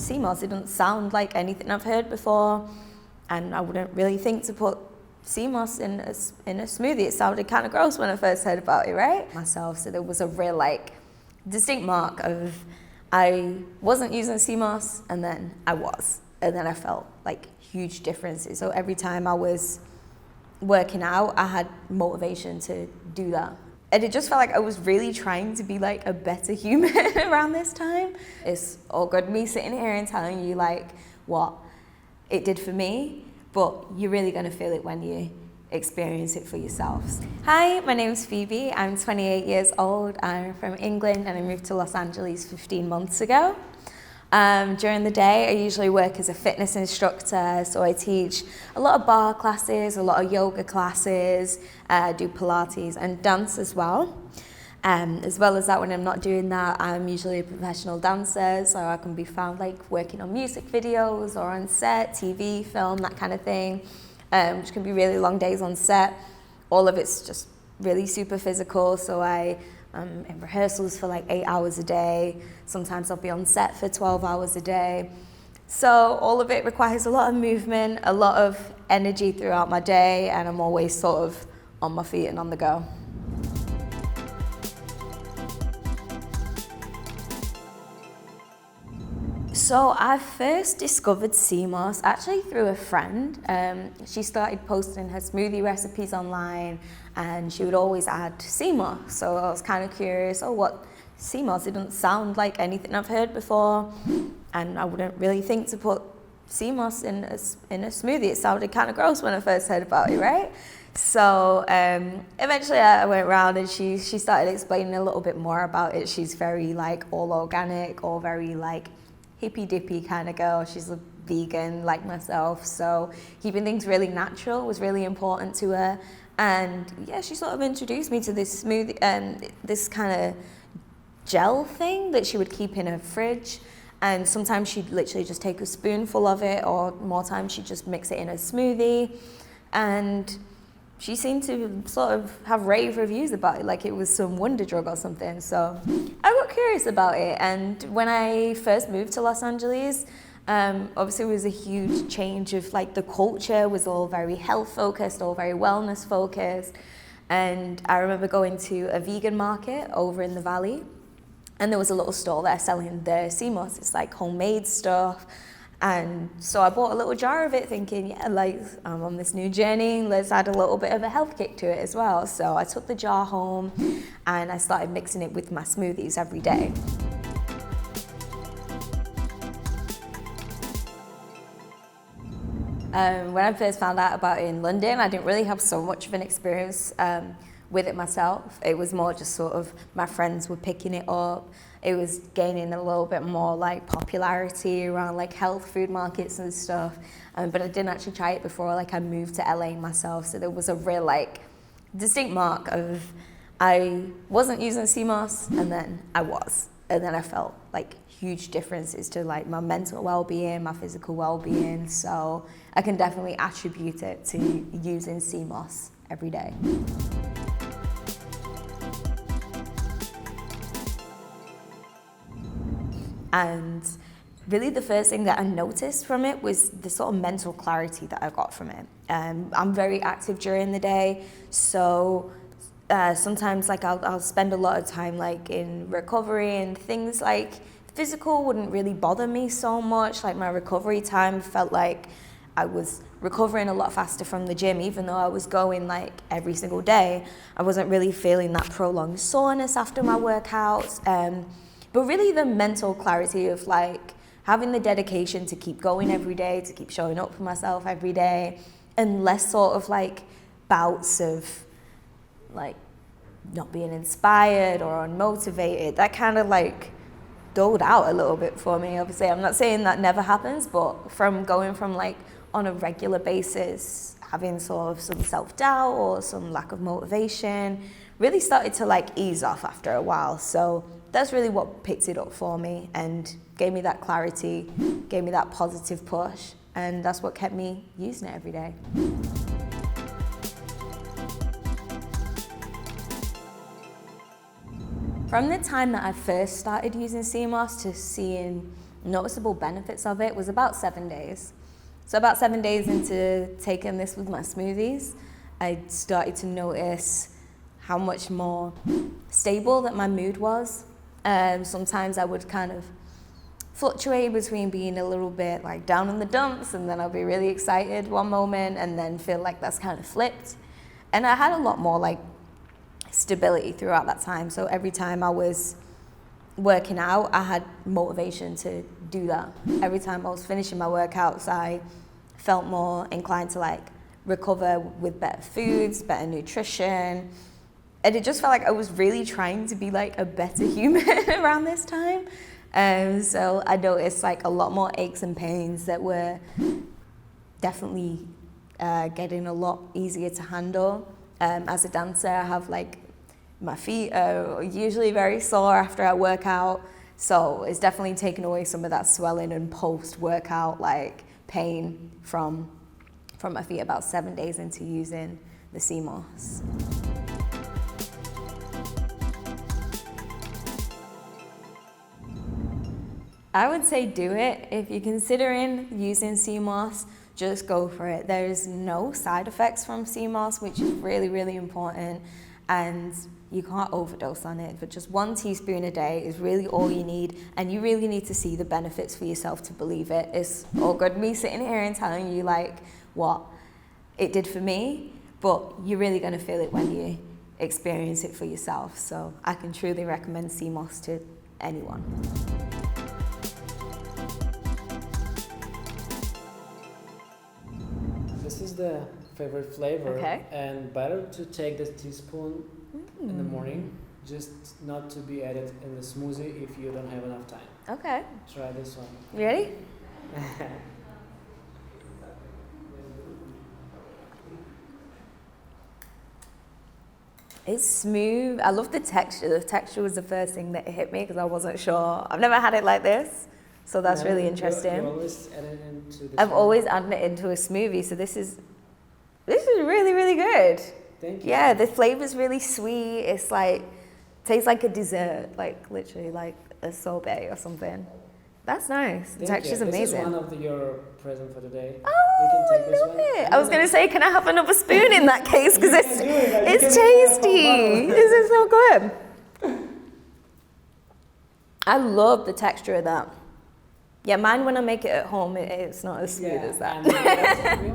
CMOS. It doesn't sound like anything I've heard before, and I wouldn't really think to put CMOS in a smoothie. It sounded kind of gross when I first heard about it, right? So there was a real like distinct mark of I wasn't using CMOS, and then I was, and then I felt like huge differences. So every time I was working out, I had motivation to do that. And it just felt like I was really trying to be like a better human around this time. It's all good me sitting here and telling you like what it did for me, but you're really gonna feel it when you experience it for yourselves. Hi, my name's Phoebe. I'm 28 years old. I'm from England and I moved to Los Angeles 15 months ago. During the day, I usually work as a fitness instructor, so I teach a lot of bar classes, a lot of yoga classes, do Pilates and dance as well. As well as that, when I'm not doing that, I'm usually a professional dancer, so I can be found like working on music videos or on set, TV, film, that kind of thing, which can be really long days on set. All of it's just really super physical, so I in rehearsals for like 8 hours a day. Sometimes I'll be on set for 12 hours a day. So all of it requires a lot of movement, a lot of energy throughout my day, and I'm always sort of on my feet and on the go. So I first discovered CMOS actually through a friend. She started posting her smoothie recipes online and she would always add CMOS. So I was kind of curious, what CMOS? It doesn't sound like anything I've heard before. And I wouldn't really think to put CMOS in a smoothie. It sounded kind of gross when I first heard about it, right? So eventually I went around and she started explaining a little bit more about it. She's very like all organic, all very like hippy dippy kind of girl. She's a vegan like myself, so keeping things really natural was really important to her. And yeah, she sort of introduced me to this smoothie, this kind of gel thing that she would keep in her fridge. And sometimes she'd literally just take a spoonful of it, or more times she'd just mix it in a smoothie. And she seemed to sort of have rave reviews about it, like it was some wonder drug or something. So I got curious about it. And when I first moved to Los Angeles, obviously it was a huge change of like the culture was all very health focused, all very wellness focused. And I remember going to a vegan market over in the valley, and there was a little store there selling the CMOS. It's like homemade stuff. And so I bought a little jar of it thinking, yeah, like I'm on this new journey, let's add a little bit of a health kick to it as well. So I took the jar home and I started mixing it with my smoothies every day. When I first found out about it in London, I didn't really have so much of an experience with it myself. It was more just sort of my friends were picking it up. It was gaining a little bit more like popularity around like health food markets and stuff. But I didn't actually try it before like I moved to LA myself. So there was a real like distinct mark of I wasn't using CMOS, and then I was. And then I felt like huge differences to like my mental well-being, my physical well-being. So I can definitely attribute it to using CMOS every day. And really the first thing that I noticed from it was the sort of mental clarity that I got from it. I'm very active during the day, so sometimes like I'll spend a lot of time like in recovery, and things like physical wouldn't really bother me so much. Like my recovery time felt like I was recovering a lot faster from the gym, even though I was going like every single day. I wasn't really feeling that prolonged soreness after my workouts. But really the mental clarity of like having the dedication to keep going every day, to keep showing up for myself every day, and less sort of like bouts of like not being inspired or unmotivated. That kind of like doled out a little bit for me. Obviously, I'm not saying that never happens, but from going from like on a regular basis, having sort of some self-doubt or some lack of motivation, really started to like ease off after a while. So that's really what picked it up for me and gave me that clarity, gave me that positive push, and that's what kept me using it every day. From the time that I first started using CMOS to seeing noticeable benefits of it was about 7 days. So about 7 days into taking this with my smoothies, I started to notice how much more stable that my mood was. Sometimes I would kind of fluctuate between being a little bit like down in the dumps, and then I'll be really excited one moment and then feel like that's kind of flipped. And I had a lot more like stability throughout that time. So every time I was working out, I had motivation to do that. Every time I was finishing my workouts, I felt more inclined to like recover with better foods, better nutrition. And it just felt like I was really trying to be like a better human around this time. So I noticed like a lot more aches and pains that were definitely getting a lot easier to handle. As a dancer, I have like, my feet are usually very sore after I work out. So it's definitely taken away some of that swelling and post-workout like pain from my feet about 7 days into using the sea moss. I would say do it. If you're considering using sea moss, just go for it. There's no side effects from sea moss, which is really, really important, and you can't overdose on it. But just 1 teaspoon a day is really all you need, and you really need to see the benefits for yourself to believe it. It's all good me sitting here and telling you like what it did for me, but you're really going to feel it when you experience it for yourself. So I can truly recommend sea moss to anyone. This is the favorite flavor, Okay. and better to take this teaspoon in the morning, just not to be added in the smoothie if you don't have enough time. Okay. Try this one. You ready? It's smooth. I love the texture. The texture was the first thing that hit me because I wasn't sure. I've never had it like this, so that's really interesting. You always add it into this I've one. always added it into a smoothie, so this is really, really good. Thank you. Yeah, the flavor's really sweet. It's like, tastes like a dessert, like literally like a sorbet or something. That's nice. The texture's amazing. This is one of your present for today. Oh, you can take I this love one. it. I was going to say, can I have another spoon in that case? Because it's tasty. This is so good. I love the texture of that. Yeah, mine when I make it at home, it's not as smooth as that. And we